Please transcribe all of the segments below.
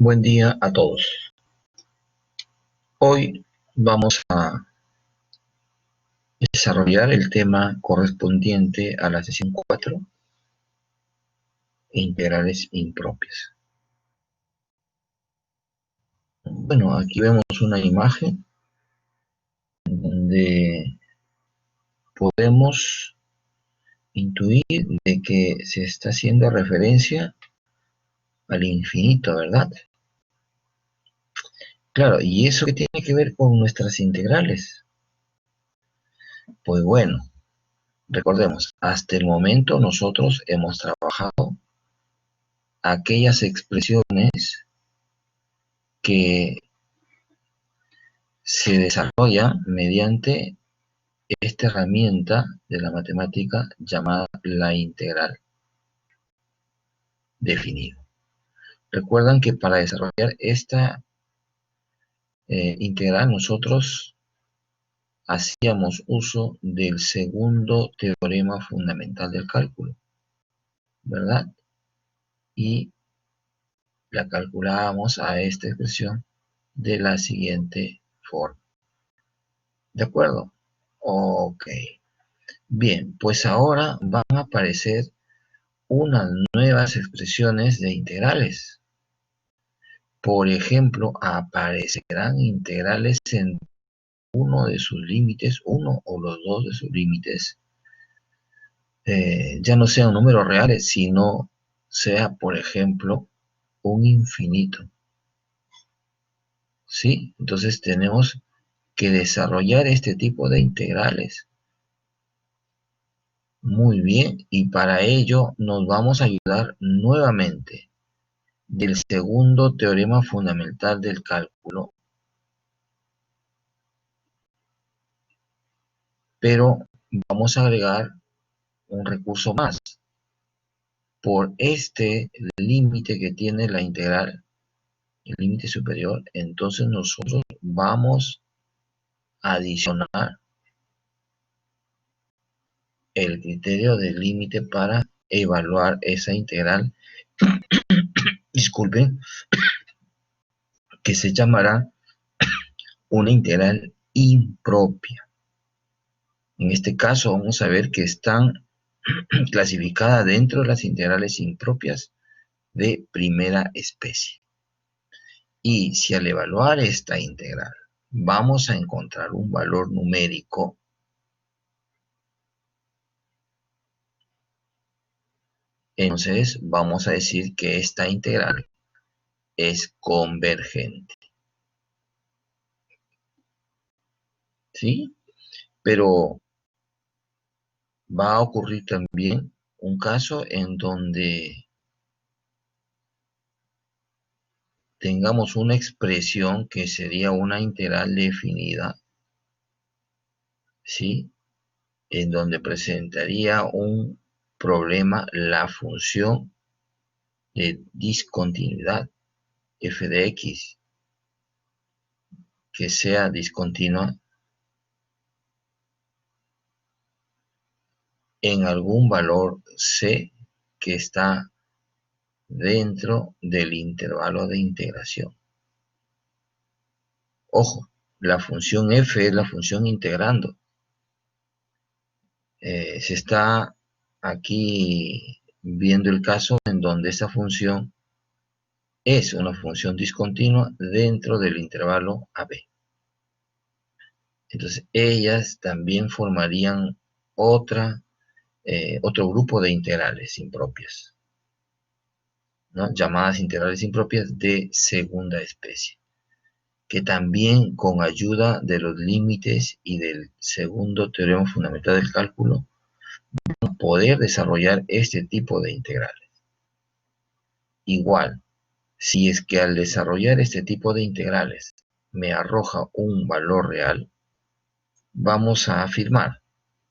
Buen día a todos. Hoy vamos a desarrollar el tema correspondiente a la sesión 4, integrales impropias. Bueno, aquí vemos una imagen donde podemos intuir de que se está haciendo referencia al infinito, ¿verdad? Claro, ¿y eso qué tiene que ver con nuestras integrales? Pues bueno, recordemos, hasta el momento nosotros hemos trabajado aquellas expresiones que se desarrolla mediante esta herramienta de la matemática llamada la integral definida. Recuerdan que para desarrollar esta integral nosotros hacíamos uso del segundo teorema fundamental del cálculo, ¿verdad? Y la calculábamos a esta expresión de la siguiente forma. ¿De acuerdo? Ok. Bien, pues ahora van a aparecer unas nuevas expresiones de integrales. Por ejemplo, aparecerán integrales en uno de sus límites, uno o los dos de sus límites, ya no sean números reales, sino sea, por ejemplo, un infinito. ¿Sí? Entonces tenemos que desarrollar este tipo de integrales. Muy bien, y para ello nos vamos a ayudar nuevamente del segundo teorema fundamental del cálculo, pero vamos a agregar un recurso más. Por este límite que tiene la integral, el límite superior, entonces nosotros vamos a adicionar el criterio del límite para evaluar esa integral, disculpen, que se llamará una integral impropia. En este caso vamos a ver que están clasificadas dentro de las integrales impropias de primera especie. Y si al evaluar esta integral vamos a encontrar un valor numérico, entonces vamos a decir que esta integral es convergente. ¿Sí? Pero va a ocurrir también un caso en donde tengamos una expresión que sería una integral definida, ¿sí? En donde presentaría un problema la función de discontinuidad f de x, que sea discontinua en algún valor c que está dentro del intervalo de integración. Ojo, la función f es la función integrando. Se está aquí viendo el caso en donde esa función es una función discontinua dentro del intervalo AB. Entonces, ellas también formarían otro grupo de integrales impropias, ¿no? Llamadas integrales impropias de segunda especie, que también con ayuda de los límites y del segundo teorema fundamental del cálculo, van a poder desarrollar este tipo de integrales. Igual, si es que al desarrollar este tipo de integrales me arroja un valor real, vamos a afirmar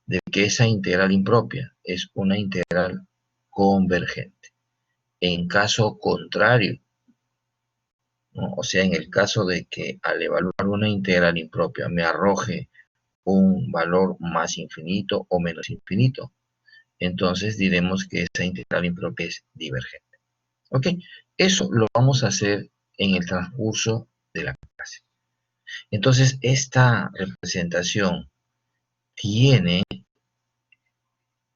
de que esa integral impropia es una integral convergente. En caso contrario, ¿no? O sea, en el caso de que al evaluar una integral impropia me arroje un valor más infinito o menos infinito, entonces diremos que esa integral impropia es divergente. ¿Ok? Eso lo vamos a hacer en el transcurso de la clase. Entonces, esta representación tiene,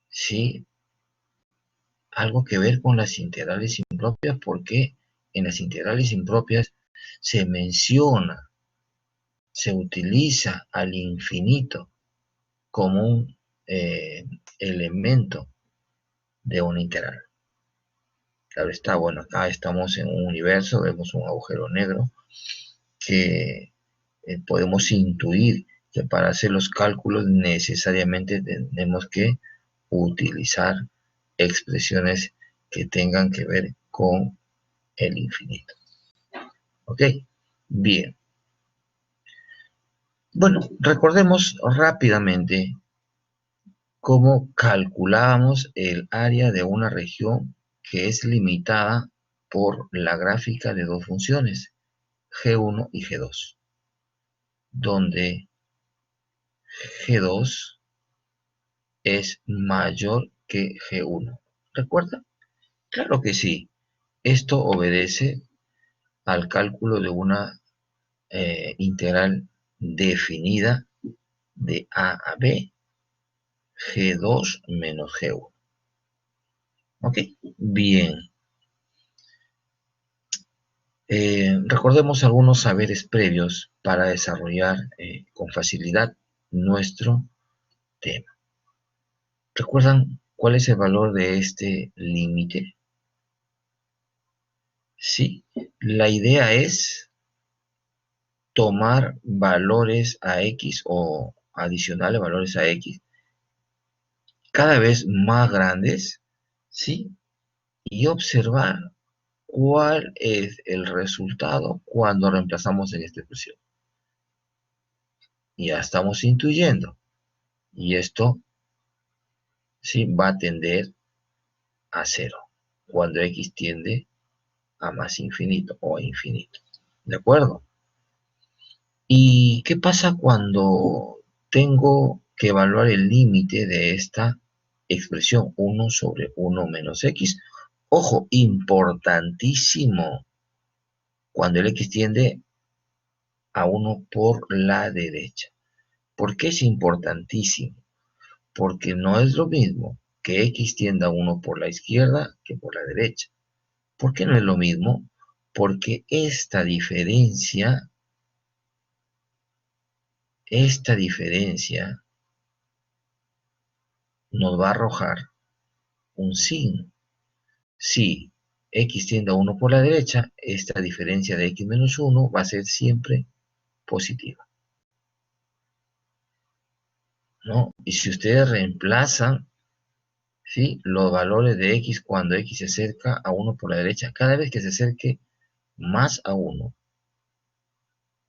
¿sí?, algo que ver con las integrales impropias, porque en las integrales impropias se menciona, se utiliza al infinito como un elemento de una integral. Claro está, bueno, acá estamos en un universo, vemos un agujero negro que podemos intuir que para hacer los cálculos necesariamente tenemos que utilizar expresiones que tengan que ver con el infinito. ¿Ok? Bien. Bueno, recordemos rápidamente cómo calculábamos el área de una región que es limitada por la gráfica de dos funciones, G1 y G2, donde G2 es mayor que G1. ¿Recuerda? Claro que sí. Esto obedece al cálculo de una integral definida de A a B, G2 menos G1. ¿Ok? Bien. Recordemos algunos saberes previos para desarrollar con facilidad nuestro tema. ¿Recuerdan cuál es el valor de este límite? Sí, la idea es tomar valores a X o adicionales valores a X cada vez más grandes, ¿sí? Y observar cuál es el resultado cuando reemplazamos en esta expresión. Ya estamos intuyendo. Y esto sí va a tender a 0 cuando X tiende a más infinito o a infinito. ¿De acuerdo? ¿Y qué pasa cuando tengo que evaluar el límite de esta expresión 1 sobre 1 menos X? Ojo, importantísimo, cuando el X tiende a 1 por la derecha. ¿Por qué es importantísimo? Porque no es lo mismo que X tienda a 1 por la izquierda que por la derecha. ¿Por qué no es lo mismo? Porque esta diferencia nos va a arrojar un signo. Si X tiende a 1 por la derecha, esta diferencia de X menos 1 va a ser siempre positiva, ¿no? Y si ustedes reemplazan, ¿sí?, los valores de X cuando X se acerca a 1 por la derecha, cada vez que se acerque más a 1,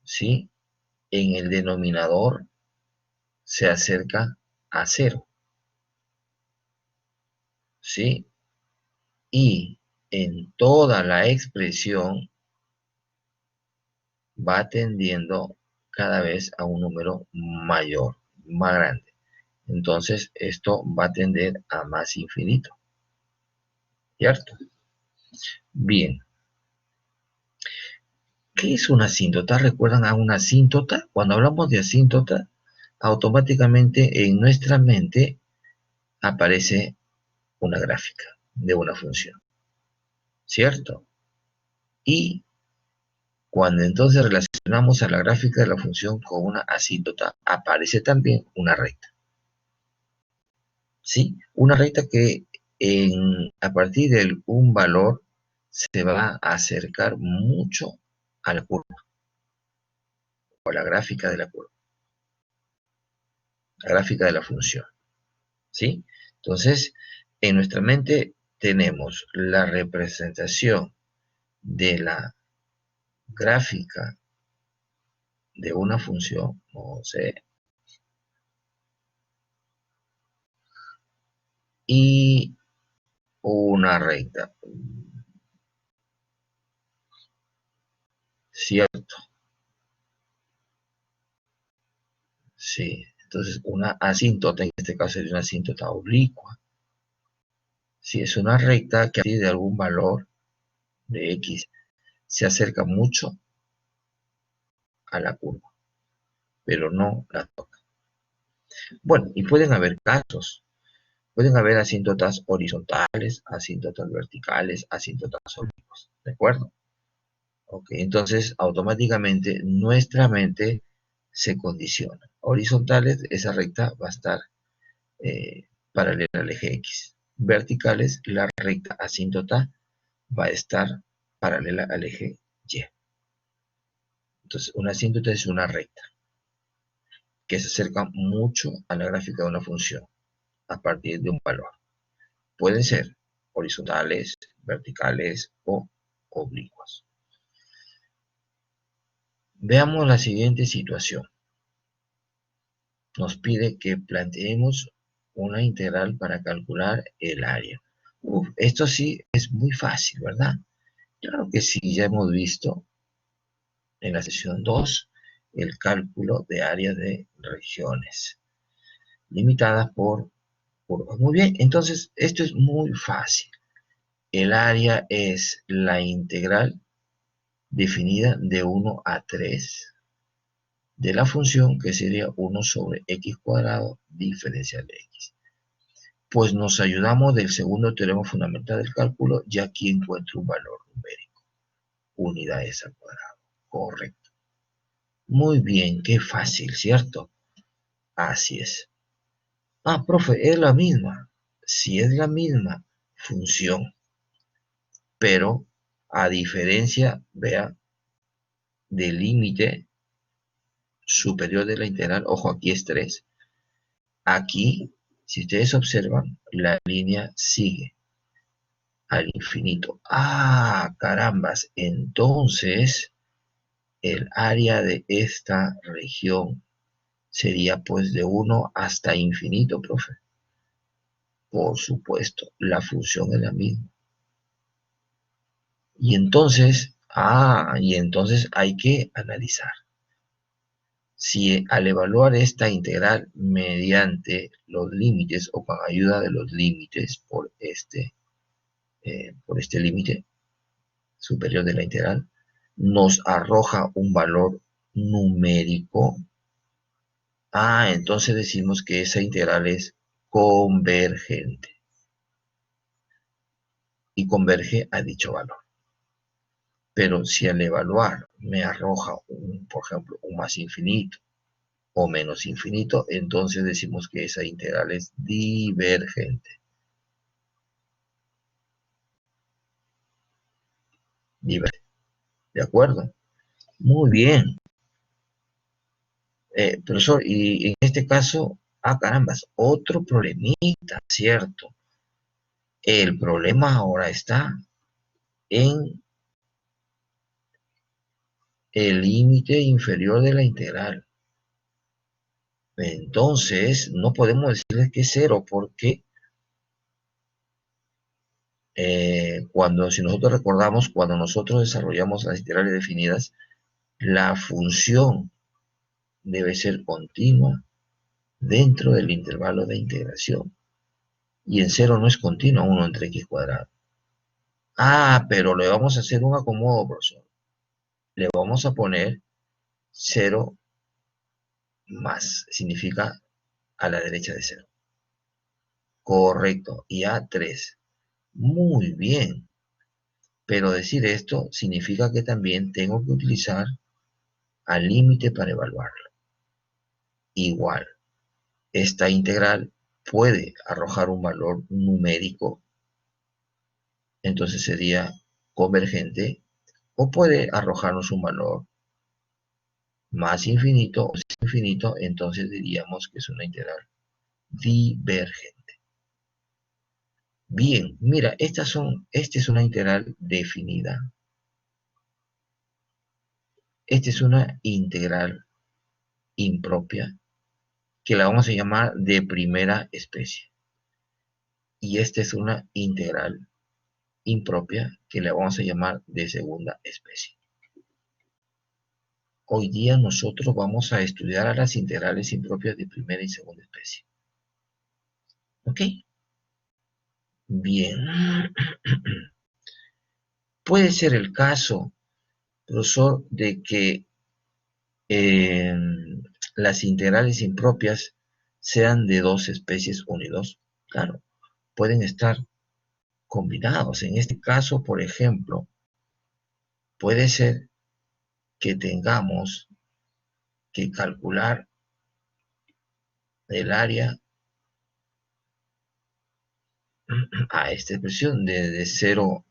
¿sí?, en el denominador se acerca a 0, ¿sí? Y en toda la expresión va tendiendo cada vez a un número mayor, más grande. Entonces, esto va a tender a más infinito, ¿cierto? Bien. ¿Qué es una asíntota? ¿Recuerdan a una asíntota? Cuando hablamos de asíntota, automáticamente en nuestra mente aparece una gráfica de una función, ¿cierto? Y cuando entonces relacionamos a la gráfica de la función con una asíntota, aparece también una recta, ¿sí? Una recta que a partir de un valor se va a acercar mucho a la curva, o a la gráfica de la curva, la gráfica de la función, ¿sí? Entonces, en nuestra mente tenemos la representación de la gráfica de una función, no sé, y una recta, ¿cierto? Sí, entonces una asíntota, en este caso es una asíntota oblicua. Si es una recta que a partir de algún valor de X se acerca mucho a la curva, pero no la toca. Bueno, y pueden haber casos. Pueden haber asíntotas horizontales, asíntotas verticales, asíntotas oblicuos. ¿De acuerdo? Ok, entonces automáticamente nuestra mente se condiciona. Horizontales, esa recta va a estar paralela al eje X. Verticales, la recta asíntota va a estar paralela al eje Y. Entonces, una asíntota es una recta que se acerca mucho a la gráfica de una función a partir de un valor. Pueden ser horizontales, verticales o oblicuas. Veamos la siguiente situación. Nos pide que planteemos una integral para calcular el área. Esto sí es muy fácil, ¿verdad? Claro que sí, ya hemos visto en la sesión 2 el cálculo de áreas de regiones limitadas por curvas. Muy bien, entonces esto es muy fácil. El área es la integral definida de 1 a 3 de la función que sería 1 sobre x cuadrado diferencial de x. Pues nos ayudamos del segundo teorema fundamental del cálculo, ya aquí encuentro un valor numérico, unidades al cuadrado. Correcto. Muy bien, qué fácil, ¿cierto? Así es. Ah, profe, es la misma. Sí es la misma función, pero a diferencia, vea, del límite superior de la integral, ojo, aquí es 3. Aquí, si ustedes observan, la línea sigue al infinito. Ah, carambas, entonces el área de esta región sería pues de 1 hasta infinito, profe. Por supuesto, la función es la misma. Y entonces hay que analizar. Si al evaluar esta integral mediante los límites o con ayuda de los límites por este límite superior de la integral, nos arroja un valor numérico, entonces decimos que esa integral es convergente y converge a dicho valor. Pero si al evaluar me arroja, por ejemplo, un más infinito o menos infinito, entonces decimos que esa integral es divergente. Divergente. ¿De acuerdo? Muy bien. Profesor, y en este caso, carambas, otro problemita, ¿cierto? El problema ahora está en el límite inferior de la integral. Entonces, no podemos decirles que es 0 porque si nosotros recordamos, cuando nosotros desarrollamos las integrales definidas, la función debe ser continua dentro del intervalo de integración. Y en 0 no es continua 1 entre x cuadrado. Pero le vamos a hacer un acomodo, profesor. Le vamos a poner 0 más, significa a la derecha de 0. Correcto, y a 3. Muy bien. Pero decir esto significa que también tengo que utilizar al límite para evaluarlo. Igual, esta integral puede arrojar un valor numérico, entonces sería convergente, o puede arrojarnos un valor más infinito o infinito, entonces diríamos que es una integral divergente. Bien, mira, esta es una integral definida. Esta es una integral impropia que la vamos a llamar de primera especie. Y esta es una integral impropia que la vamos a llamar de segunda especie. Hoy día nosotros vamos a estudiar a las integrales impropias de primera y segunda especie. ¿Ok? Bien. Puede ser el caso profesor, de que las integrales impropias sean de dos especies unidos? Claro, pueden estar combinados. En este caso, por ejemplo, puede ser que tengamos que calcular el área a esta expresión de 0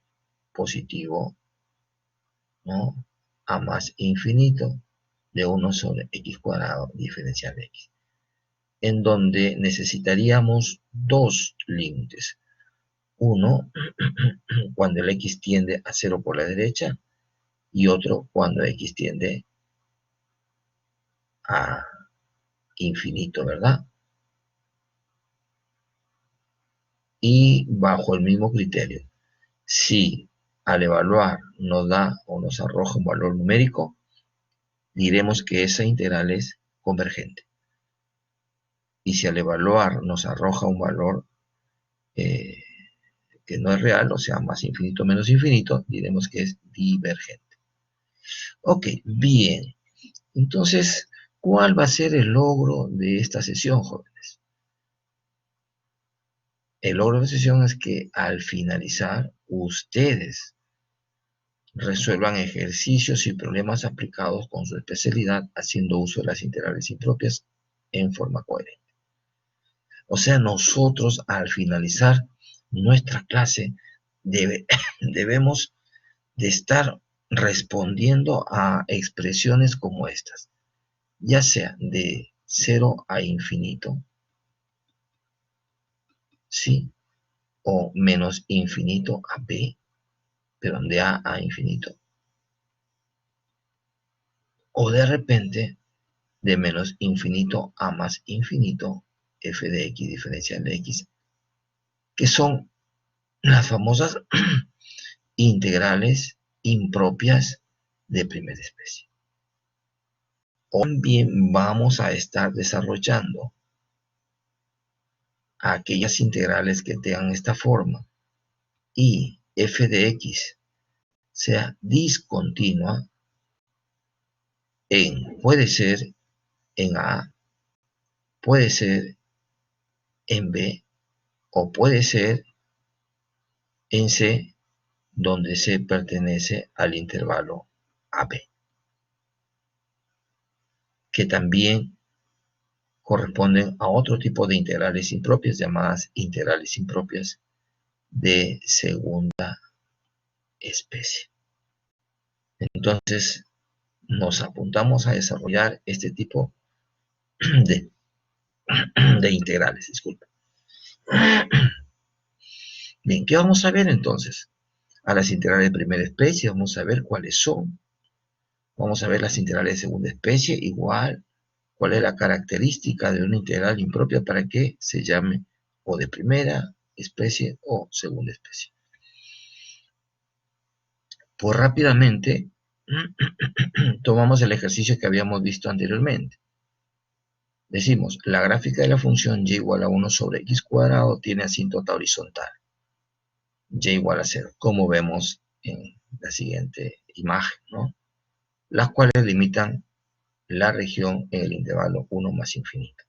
positivo, ¿no?, a más infinito de 1 sobre x cuadrado diferencial de x, en donde necesitaríamos dos límites. Uno cuando el x tiende a 0 por la derecha y otro cuando x tiende a infinito, ¿verdad? Y bajo el mismo criterio, si al evaluar nos da o nos arroja un valor numérico, diremos que esa integral es convergente. Y si al evaluar nos arroja un valor que no es real, o sea, más infinito menos infinito, diremos que es divergente. Ok, bien. Entonces, ¿cuál va a ser el logro de esta sesión, jóvenes? El logro de la sesión es que al finalizar, ustedes resuelvan ejercicios y problemas aplicados con su especialidad, haciendo uso de las integrales impropias en forma coherente. O sea, nosotros al finalizar nuestra clase debemos de estar respondiendo a expresiones como estas, ya sea de 0 a infinito, ¿sí?, o menos infinito a b, pero de a infinito, o de repente de menos infinito a más infinito, f de x diferencial de x, que son las famosas integrales impropias de primera especie. También vamos a estar desarrollando aquellas integrales que tengan esta forma y f de x sea discontinua puede ser en A, puede ser en B o puede ser en C, donde C pertenece al intervalo AB, que también corresponden a otro tipo de integrales impropias llamadas integrales impropias de segunda especie. Entonces, nos apuntamos a desarrollar este tipo de, de integrales, disculpen. Bien, ¿qué vamos a ver entonces? A las integrales de primera especie vamos a ver cuáles son. Vamos a ver las integrales de segunda especie, igual, cuál es la característica de una integral impropia para que se llame o de primera especie o segunda especie. Pues rápidamente tomamos el ejercicio que habíamos visto anteriormente. Decimos, la gráfica de la función y igual a 1 sobre x cuadrado tiene asíntota horizontal, y igual a 0, como vemos en la siguiente imagen, ¿no?, las cuales limitan la región en el intervalo 1 más infinito.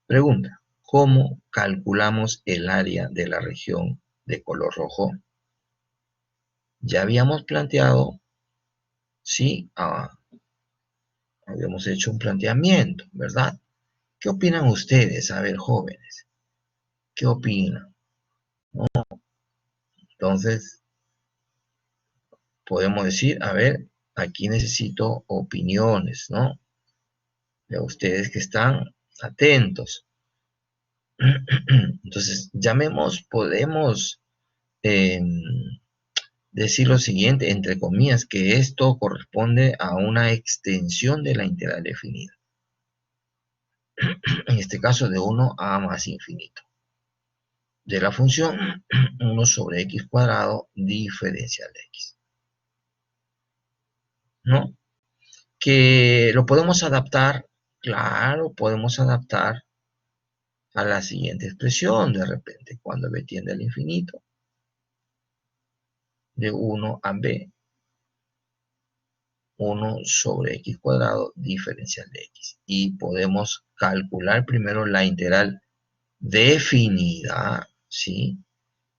Pregunta, ¿cómo calculamos el área de la región de color rojo? Ya habíamos planteado, sí, habíamos hecho un planteamiento, ¿verdad? ¿Qué opinan ustedes? A ver, jóvenes, ¿qué opinan? ¿No? Entonces, podemos decir, a ver, aquí necesito opiniones, ¿no?, de ustedes que están atentos. Entonces, podemos decir lo siguiente, entre comillas, que esto corresponde a una extensión de la integral definida. En este caso, de 1 a más infinito. De la función 1 sobre x cuadrado diferencial de x, ¿no? Que lo podemos adaptar, claro, podemos adaptar a la siguiente expresión, de repente, cuando b tiende al infinito, de 1 a b, 1 sobre x cuadrado diferencial de x. Y podemos calcular primero la integral definida, ¿sí?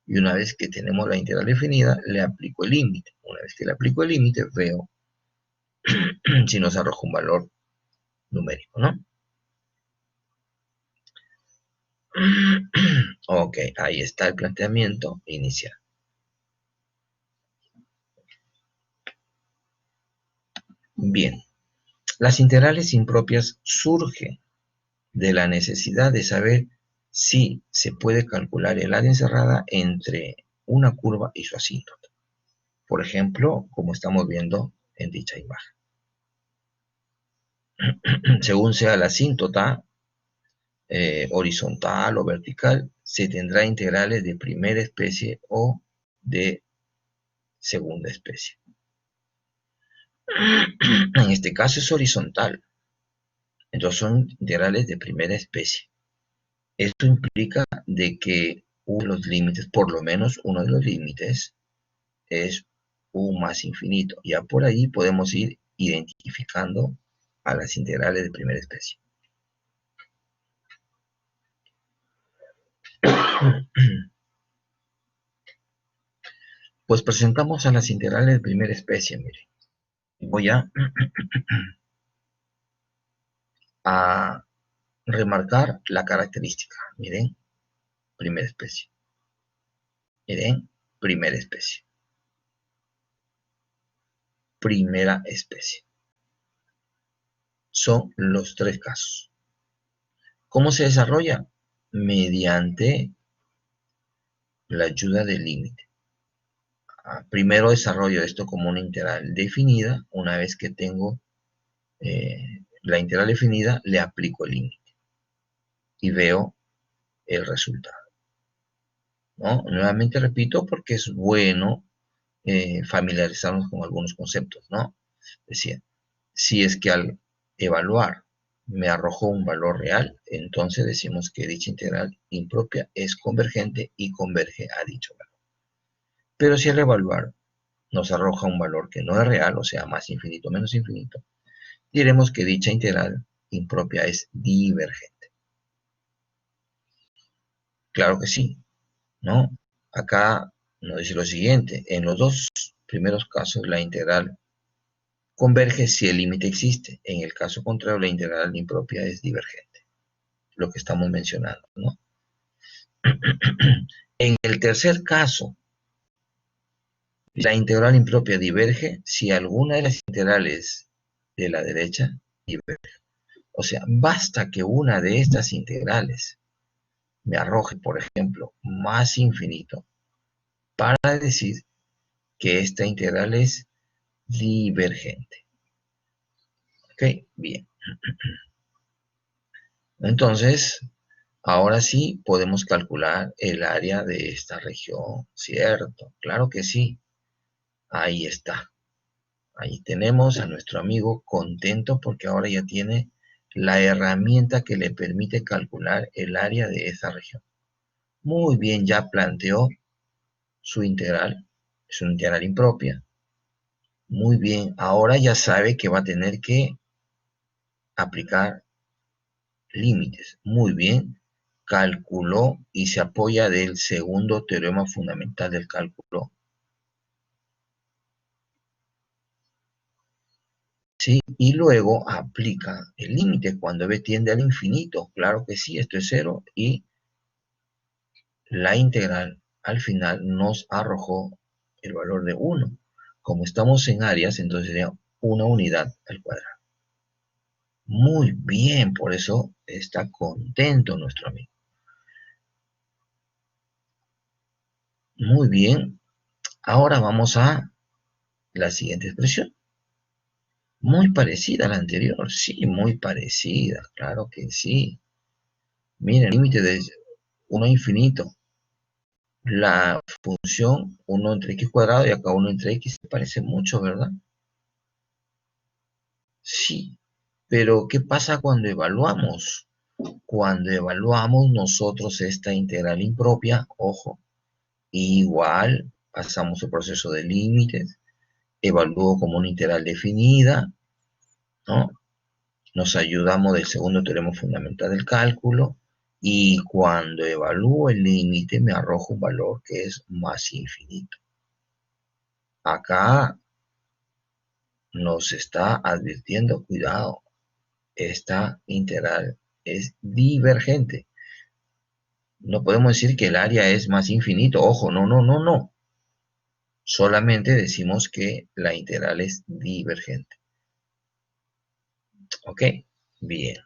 Y una vez que tenemos la integral definida, le aplico el límite. Una vez que le aplico el límite, veo si nos arroja un valor numérico, ¿no? Ok, ahí está el planteamiento inicial. Bien, las integrales impropias surgen de la necesidad de saber si se puede calcular el área encerrada entre una curva y su asíntota. Por ejemplo, como estamos viendo en dicha imagen. Según sea la asíntota, horizontal o vertical, se tendrá integrales de primera especie o de segunda especie. En este caso es horizontal, entonces son integrales de primera especie. Esto implica de que uno de los límites, por lo menos uno de los límites, es u más infinito. Ya por ahí podemos ir identificando a las integrales de primera especie. Pues presentamos a las integrales de primera especie, mire. Voy a remarcar la característica. Miren, primera especie. Miren, primera especie. Primera especie. Son los tres casos. ¿Cómo se desarrolla? Mediante la ayuda del límite. Primero desarrollo esto como una integral definida. Una vez que tengo la integral definida, le aplico el límite. Y veo el resultado, ¿no? Nuevamente repito porque es bueno familiarizarnos con algunos conceptos, ¿no? Decía, si es que al evaluar me arrojó un valor real, entonces decimos que dicha integral impropia es convergente y converge a dicho valor. Pero si al evaluar nos arroja un valor que no es real, o sea, más infinito, menos infinito, diremos que dicha integral impropia es divergente. Claro que sí, ¿no? Acá nos dice lo siguiente, en los dos primeros casos la integral converge si el límite existe. En el caso contrario, la integral impropia es divergente. Lo que estamos mencionando, ¿no? En el tercer caso, la integral impropia diverge si alguna de las integrales de la derecha diverge. O sea, basta que una de estas integrales me arroje, por ejemplo, más infinito para decir que esta integral es divergente. ¿Ok? Bien. Entonces, ahora sí podemos calcular el área de esta región, ¿cierto? Claro que sí. Ahí está. Ahí tenemos a nuestro amigo contento porque ahora ya tiene la herramienta que le permite calcular el área de esa región. Muy bien, ya planteó su integral. Es una integral impropia. Muy bien, ahora ya sabe que va a tener que aplicar límites. Muy bien, calculó y se apoya del segundo teorema fundamental del cálculo. ¿Sí? Y luego aplica el límite cuando b tiende al infinito. Claro que sí, esto es 0 y la integral al final nos arrojó el valor de 1. Como estamos en áreas, entonces sería una unidad al cuadrado. Muy bien, por eso está contento nuestro amigo. Muy bien, ahora vamos a la siguiente expresión. Muy parecida a la anterior, sí, muy parecida, claro que sí. Miren, el límite de 1 a infinito. La función 1 entre x cuadrado y acá 1 entre x se parece mucho, ¿verdad? Sí, pero ¿qué pasa cuando evaluamos? Cuando evaluamos nosotros esta integral impropia, ojo, igual pasamos el proceso de límites evalúo como una integral definida, ¿no? Nos ayudamos del segundo teorema fundamental del cálculo, y cuando evalúo el límite me arroja un valor que es más infinito. Acá nos está advirtiendo, cuidado, esta integral es divergente. No podemos decir que el área es más infinito. Ojo, no, no, no, no. Solamente decimos que la integral es divergente. ¿Ok? Bien.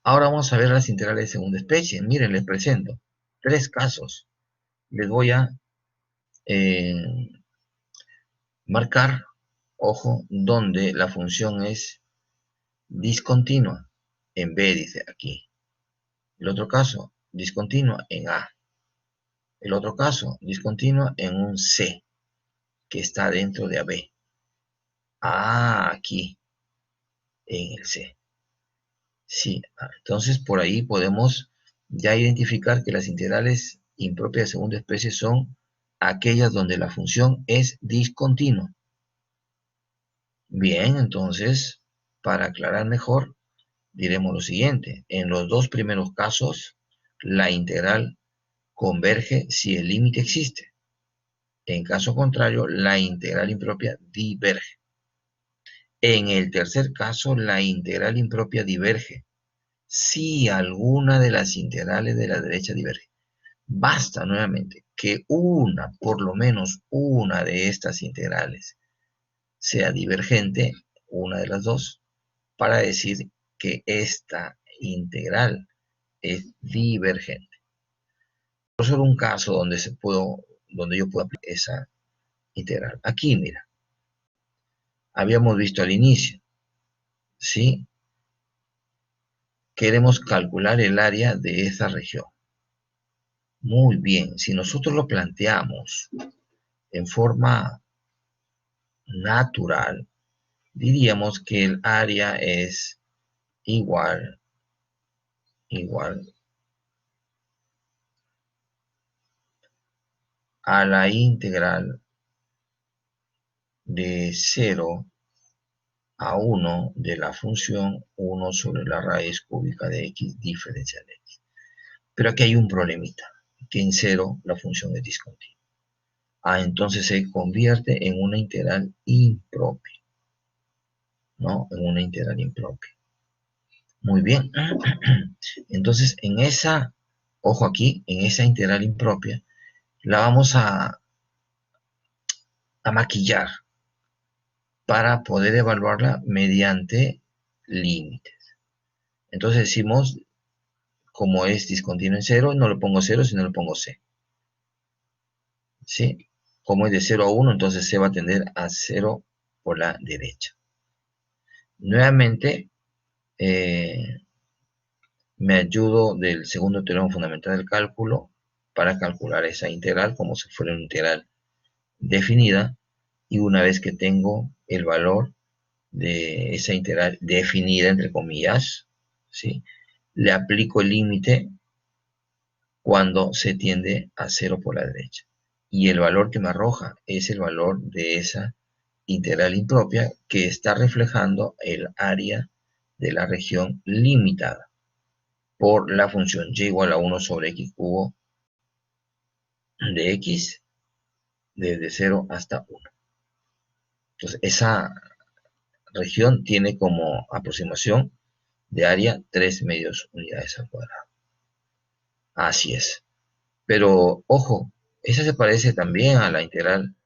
Ahora vamos a ver las integrales de segunda especie. Miren, les presento 3 casos. Les voy a eh, marcar, ojo, donde la función es discontinua. En B, dice aquí. El otro caso, discontinua en A. El otro caso, discontinua en un C, que está dentro de AB. Aquí, en el C. Sí, entonces por ahí podemos ya identificar que las integrales impropias de segunda especie son aquellas donde la función es discontinua. Bien, entonces, para aclarar mejor, diremos lo siguiente. En los dos primeros casos, la integral converge si el límite existe. En caso contrario, la integral impropia diverge. En el tercer caso, la integral impropia diverge si alguna de las integrales de la derecha diverge. Basta nuevamente que una, por lo menos una de estas integrales sea divergente, una de las dos, para decir que esta integral es divergente. Por solo un caso donde yo puedo aplicar esa integral. Aquí, mira, habíamos visto al inicio, ¿sí? Queremos calcular el área de esa región. Muy bien, si nosotros lo planteamos en forma natural, diríamos que el área es igual a la integral de 0 a 1 de la función 1 sobre la raíz cúbica de x diferencial de x. Pero aquí hay un problemita, que en 0 la función es discontinua. Entonces se convierte en una integral impropia, ¿no? En una integral impropia. Muy bien. Entonces, ojo aquí, en esa integral impropia, la vamos a maquillar para poder evaluarla mediante límites. Entonces decimos, como es discontinuo en 0, no le pongo 0, sino le pongo c. ¿Sí? Como es de 0 a 1, entonces c va a tender a 0 por la derecha. Nuevamente, me ayudo del segundo teorema fundamental del cálculo para calcular esa integral como si fuera una integral definida, y una vez que tengo el valor de esa integral definida, entre comillas, ¿sí? Le aplico el límite cuando se tiende a 0 por la derecha. Y el valor que me arroja es el valor de esa integral impropia que está reflejando el área de la región limitada por la función y igual a 1 sobre x cubo de x desde 0 hasta 1. Entonces, esa región tiene como aproximación de área 3 medios unidades al cuadrado. Así es. Pero, ojo, esa se parece también a la integral.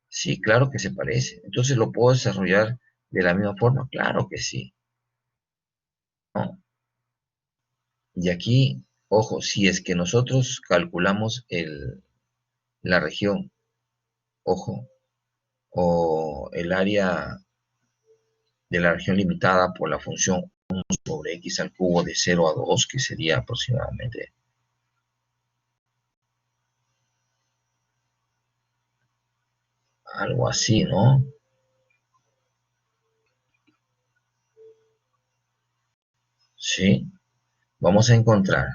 Sí, claro que se parece. Entonces, ¿lo puedo desarrollar de la misma forma? Claro que sí, ¿no? Y aquí, ojo, si es que nosotros calculamos la región, ojo, o el área de la región limitada por la función 1 sobre x al cubo de 0 a 2, que sería aproximadamente algo así, ¿no? Sí, vamos a encontrar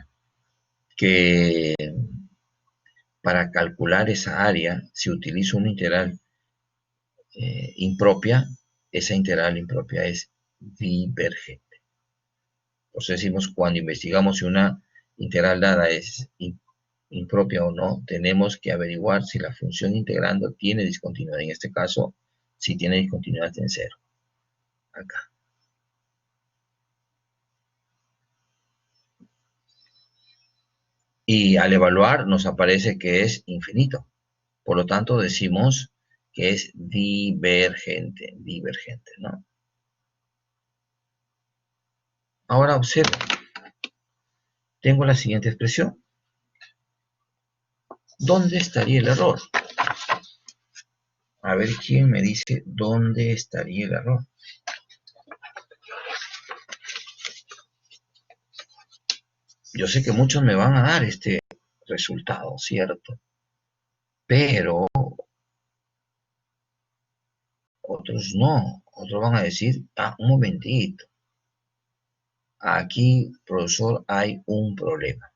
que para calcular esa área, si utilizo una integral impropia, esa integral impropia es divergente. Por eso decimos, cuando investigamos si una integral dada es impropia o no, tenemos que averiguar si la función integrando tiene discontinuidad. En este caso, si tiene discontinuidad en cero. Acá. Y al evaluar nos aparece que es infinito. Por lo tanto, decimos que es divergente, ¿no? Ahora observa, tengo la siguiente expresión. ¿Dónde estaría el error? A ver quién me dice dónde estaría el error. Yo sé que muchos me van a dar este resultado, ¿cierto? Pero otros no. Otros van a decir, un momentito. Aquí, profesor, hay un problema.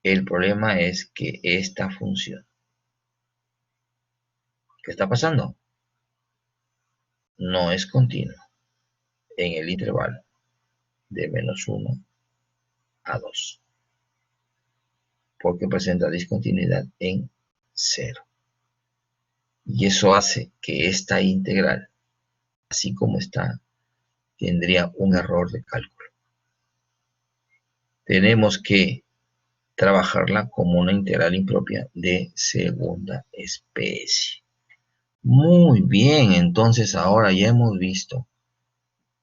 El problema es que esta función, ¿qué está pasando? No es continua en el intervalo de -1 a 2, porque presenta discontinuidad en 0. Y eso hace que esta integral, así como está, tendría un error de cálculo. Tenemos que trabajarla como una integral impropia de segunda especie. Muy bien, entonces ahora ya hemos visto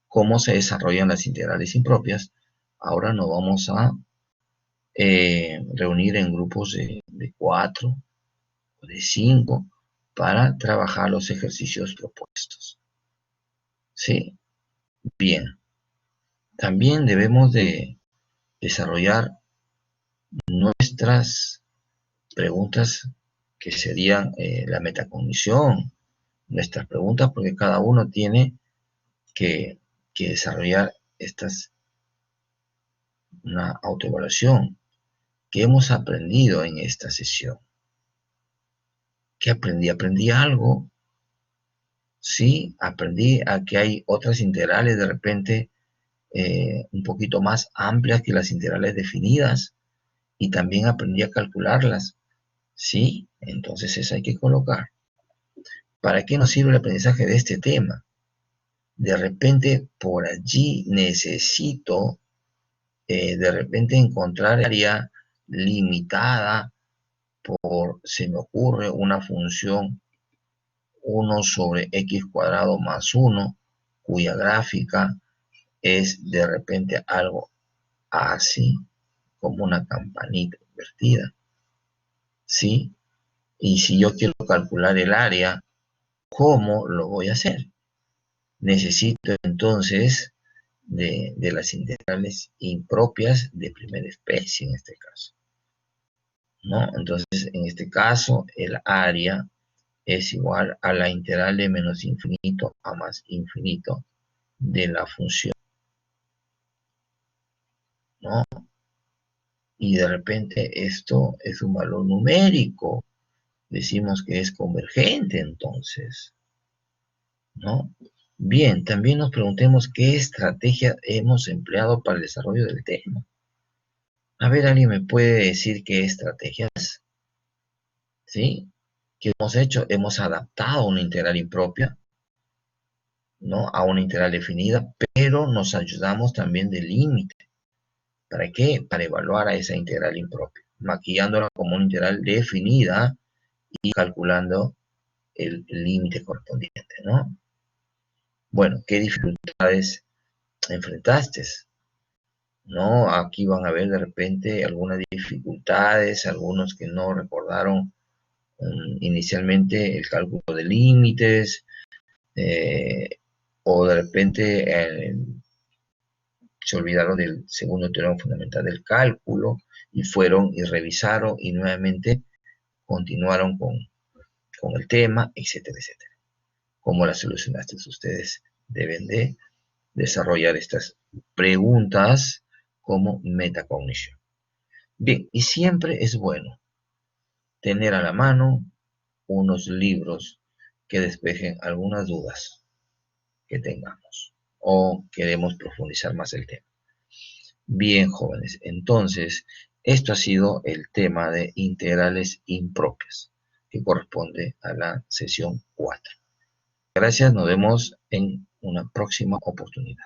cómo se desarrollan las integrales impropias. Ahora nos vamos a reunir en grupos de 4 o de 5 para trabajar los ejercicios propuestos. ¿Sí? Bien. También debemos de desarrollar nuestras preguntas que serían la metacognición, nuestras preguntas, porque cada uno tiene que desarrollar una autoevaluación. ¿Qué hemos aprendido en esta sesión? ¿Qué aprendí? ¿Aprendí algo? Sí, aprendí a que hay otras integrales de repente un poquito más amplias que las integrales definidas, y también aprendí a calcularlas. Sí, entonces eso hay que colocar. ¿Para qué nos sirve el aprendizaje de este tema? De repente por allí necesito de repente encontrar área limitada por, se me ocurre, una función 1 sobre x cuadrado más 1, cuya gráfica es de repente algo así, como una campanita invertida. ¿Sí? Y si yo quiero calcular el área, ¿cómo lo voy a hacer? Necesito entonces de las integrales impropias de primera especie en este caso, ¿no? Entonces, en este caso, el área es igual a la integral de menos infinito a más infinito de la función, ¿no? Y de repente esto es un valor numérico. Decimos que es convergente entonces, ¿no? Bien, también nos preguntemos qué estrategia hemos empleado para el desarrollo del tema. A ver, ¿alguien me puede decir qué estrategias? ¿Sí? ¿Qué hemos hecho? Hemos adaptado una integral impropia, ¿no?, a una integral definida, pero nos ayudamos también del límite. ¿Para qué? Para evaluar a esa integral impropia, maquillándola como una integral definida y calculando el límite correspondiente, ¿no? Bueno, ¿qué dificultades enfrentaste? ¿No? Aquí van a ver de repente algunas dificultades, algunos que no recordaron inicialmente el cálculo de límites, o de repente se olvidaron del segundo teorema fundamental del cálculo y fueron y revisaron y nuevamente continuaron con el tema, etcétera, etcétera. ¿Cómo las solucionaste? Ustedes deben de desarrollar estas preguntas como metacognición. Bien, y siempre es bueno tener a la mano unos libros que despejen algunas dudas que tengamos o queremos profundizar más el tema. Bien, jóvenes, entonces, esto ha sido el tema de integrales impropias, que corresponde a la sesión 4. Gracias, nos vemos en una próxima oportunidad.